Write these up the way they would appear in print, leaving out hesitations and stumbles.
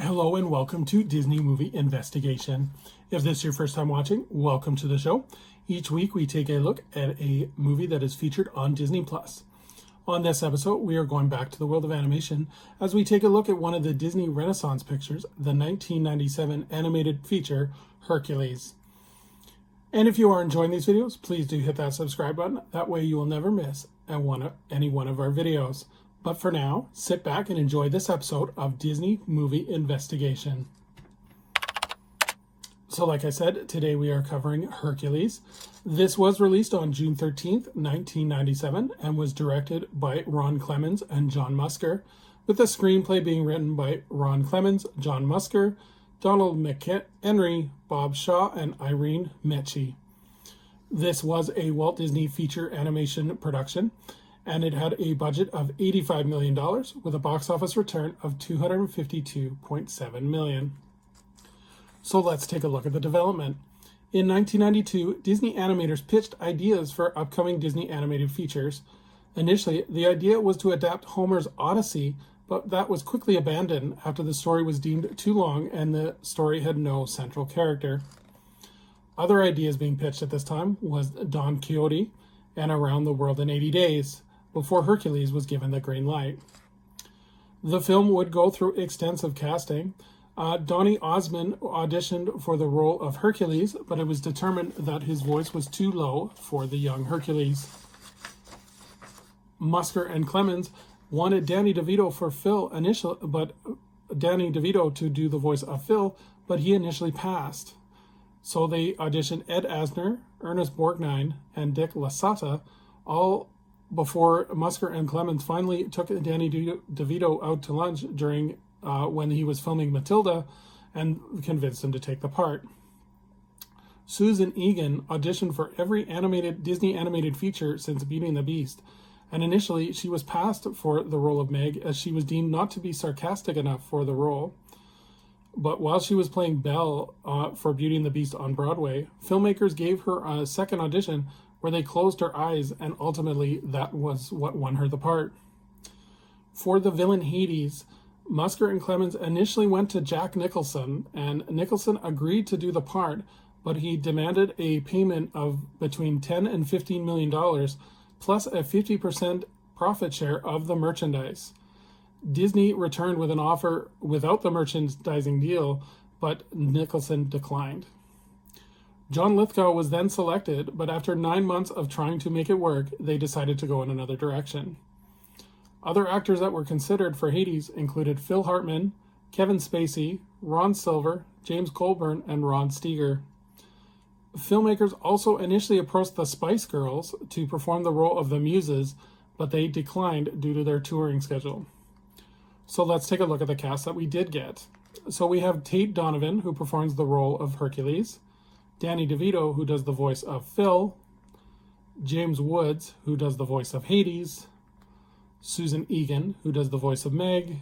Hello and welcome to Disney Movie Investigation. If this is your first time watching, welcome to the show. Each week we take a look at a movie that is featured on Disney+. On this episode, we are going back to the world of animation as we take a look at one of the Disney Renaissance pictures, the 1997 animated feature, Hercules. And if you are enjoying these videos, please do hit that subscribe button. That way you will never miss any one of our videos. But for now, sit back and enjoy this episode of Disney Movie Investigation. So like I said, today we are covering Hercules. This was released on June 13th, 1997, and was directed by Ron Clements and John Musker, with the screenplay being written by Ron Clements, John Musker, Donald McHenry, Bob Shaw, and Irene Mecchi. This was a Walt Disney feature animation production, and it had a budget of $85 million with a box office return of $252.7 million. So let's take a look at the development. In 1992, Disney animators pitched ideas for upcoming Disney animated features. Initially, the idea was to adapt Homer's Odyssey, but that was quickly abandoned after the story was deemed too long and the story had no central character. Other ideas being pitched at this time was Don Quixote and Around the World in 80 Days, before Hercules was given the green light. The film would go through extensive casting. Donny Osmond auditioned for the role of Hercules, but it was determined that his voice was too low for the young Hercules. Musker and Clements wanted Danny DeVito to do the voice of Phil, but he initially passed. So they auditioned Ed Asner, Ernest Borgnine, and Dick Lasata, all before Musker and Clements finally took Danny DeVito out to lunch during when he was filming Matilda and convinced him to take the part. Susan Egan auditioned for every Disney animated feature since Beauty and the Beast, and initially she was passed for the role of Meg as she was deemed not to be sarcastic enough for the role. But while she was playing Belle for Beauty and the Beast on Broadway, filmmakers gave her a second audition where they closed her eyes, and ultimately that was what won her the part. For the villain Hades, Musker and Clements initially went to Jack Nicholson, and Nicholson agreed to do the part, but he demanded a payment of between $10 and $15 million, plus a 50% profit share of the merchandise. Disney returned with an offer without the merchandising deal, but Nicholson declined. John Lithgow was then selected, but after 9 months of trying to make it work, they decided to go in another direction. Other actors that were considered for Hades included Phil Hartman, Kevin Spacey, Ron Silver, James Colburn, and Ron Steger. Filmmakers also initially approached the Spice Girls to perform the role of the Muses, but they declined due to their touring schedule. So let's take a look at the cast that we did get. So we have Tate Donovan, who performs the role of Hercules, Danny DeVito, who does the voice of Phil, James Woods, who does the voice of Hades, Susan Egan, who does the voice of Meg,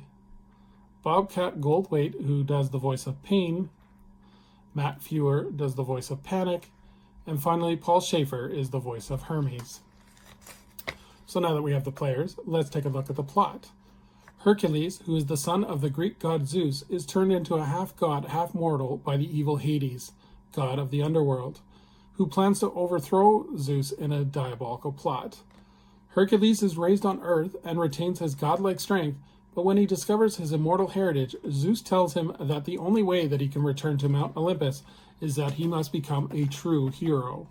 Bobcat Goldthwait, who does the voice of Pain, Matt Frewer does the voice of Panic, and finally Paul Schaefer is the voice of Hermes. So now that we have the players, let's take a look at the plot. Hercules, who is the son of the Greek god Zeus, is turned into a half-god, half-mortal by the evil Hades, god of the underworld, who plans to overthrow Zeus in a diabolical plot. Hercules is raised on Earth and retains his godlike strength, but when he discovers his immortal heritage, Zeus tells him that the only way that he can return to Mount Olympus is that he must become a true hero.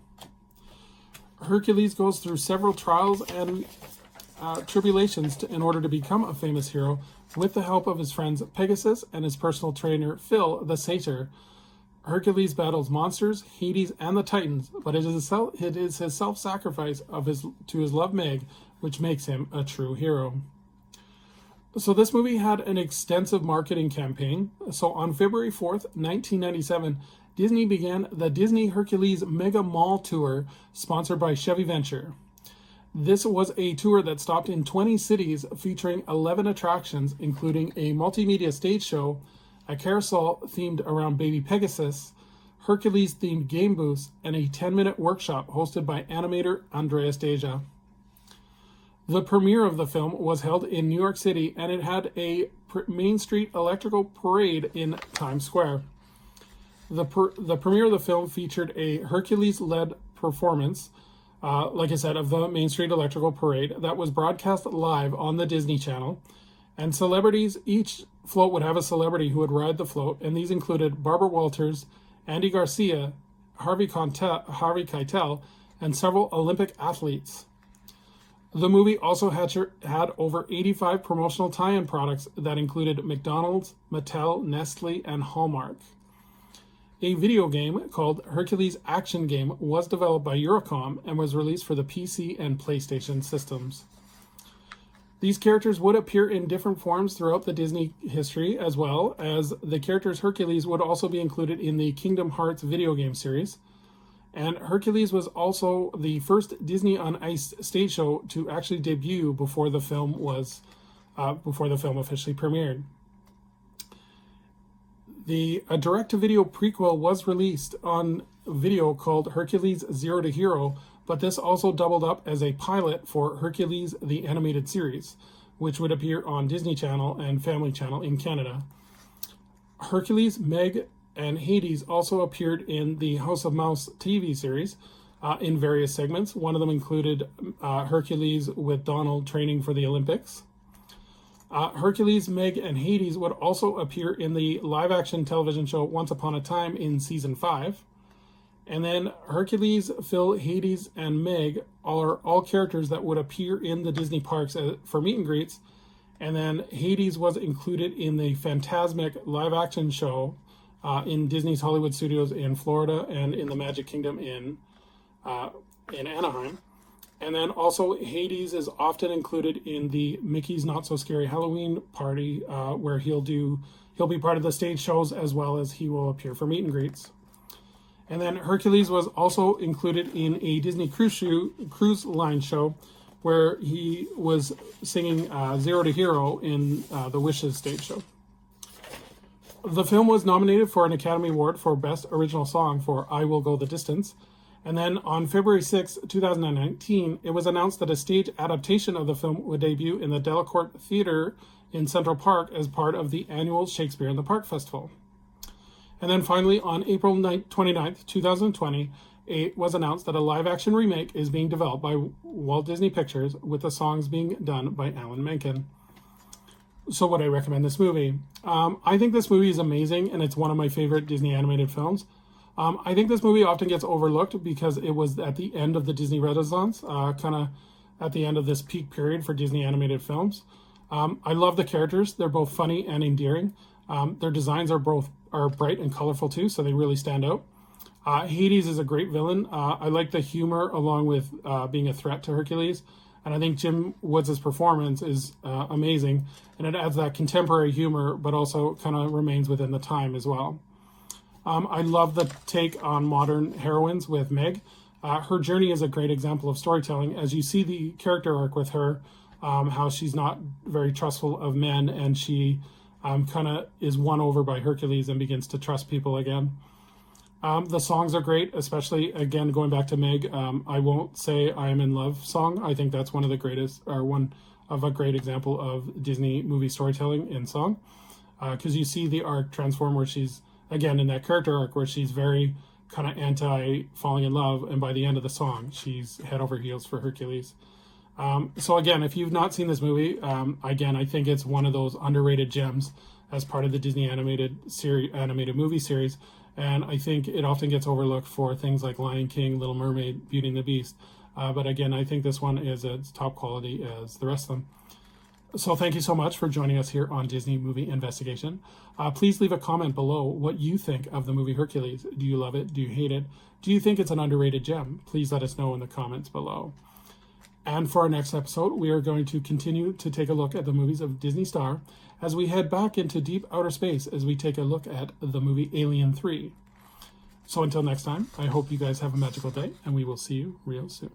Hercules goes through several trials and tribulations in order to become a famous hero, with the help of his friends Pegasus and his personal trainer Phil the Satyr. Hercules battles monsters, Hades, and the Titans, but it is his self-sacrifice to his love Meg which makes him a true hero. So this movie had an extensive marketing campaign. So on February 4th, 1997, Disney began the Disney Hercules Mega Mall Tour, sponsored by Chevy Venture. This was a tour that stopped in 20 cities, featuring 11 attractions, including a multimedia stage show, a carousel themed around Baby Pegasus, Hercules-themed game booths, and a 10-minute workshop hosted by animator Andreas Deja. The premiere of the film was held in New York City, and it had a Main Street electrical parade in Times Square. The premiere of the film featured a Hercules-led performance, like I said, of the Main Street electrical parade that was broadcast live on the Disney Channel. And celebrities, each float would have a celebrity who would ride the float, and these included Barbara Walters, Andy Garcia, Harvey Keitel, and several Olympic athletes. The movie also had over 85 promotional tie-in products that included McDonald's, Mattel, Nestle, and Hallmark. A video game called Hercules Action Game was developed by Eurocom and was released for the PC and PlayStation systems. These characters would appear in different forms throughout the Disney history, as well as the characters Hercules would also be included in the Kingdom Hearts video game series. And Hercules was also the first Disney on Ice stage show to actually debut before the film officially premiered. A direct-to-video prequel was released on video called Hercules Zero to Hero, but this also doubled up as a pilot for Hercules the Animated Series, which would appear on Disney Channel and Family Channel in Canada. Hercules, Meg, and Hades also appeared in the House of Mouse TV series in various segments. One of them included Hercules with Donald training for the Olympics. Hercules, Meg, and Hades would also appear in the live-action television show Once Upon a Time in Season 5. And then Hercules, Phil, Hades, and Meg are all characters that would appear in the Disney parks for meet and greets. And then Hades was included in the Fantasmic live-action show in Disney's Hollywood Studios in Florida and in the Magic Kingdom in Anaheim. And then also Hades is often included in the Mickey's Not So Scary Halloween party, where he'll be part of the stage shows as well as he will appear for meet and greets. And then Hercules was also included in a Disney cruise line show where he was singing Zero to Hero in the Wishes stage show. The film was nominated for an Academy Award for Best Original Song for I Will Go the Distance. And then on February 6, 2019, it was announced that a stage adaptation of the film would debut in the Delacorte Theatre in Central Park as part of the annual Shakespeare in the Park Festival. And then finally, on April 29th, 2020, it was announced that a live-action remake is being developed by Walt Disney Pictures, with the songs being done by Alan Menken. So would I recommend this movie? I think this movie is amazing, and it's one of my favorite Disney animated films. I think this movie often gets overlooked because it was at the end of the Disney Renaissance, kind of at the end of this peak period for Disney animated films. I love the characters. They're both funny and endearing. Their designs are bright and colorful too, so they really stand out. Hades is a great villain. I like the humor along with being a threat to Hercules. And I think Jim Woods' performance is amazing. And it adds that contemporary humor, but also kind of remains within the time as well. I love the take on modern heroines with Meg. Her journey is a great example of storytelling, as you see the character arc with her, how she's not very trustful of men, and she kind of is won over by Hercules and begins to trust people again. The songs are great, especially, again, going back to Meg, I Won't Say I Am in Love song. I think that's one of the greatest, or one of a great example of Disney movie storytelling in song. Because you see the arc transform where she's, again, in that character arc where she's very kind of anti-falling in love, and by the end of the song, she's head over heels for Hercules. So again, if you've not seen this movie, again, I think it's one of those underrated gems as part of the Disney animated movie series. And I think it often gets overlooked for things like Lion King, Little Mermaid, Beauty and the Beast. But again, I think this one is as top quality as the rest of them. So thank you so much for joining us here on Disney Movie Investigation. Please leave a comment below what you think of the movie Hercules. Do you love it? Do you hate it? Do you think it's an underrated gem? Please let us know in the comments below. And for our next episode, we are going to continue to take a look at the movies of Disney Star as we head back into deep outer space as we take a look at the movie Alien 3. So until next time, I hope you guys have a magical day, and we will see you real soon.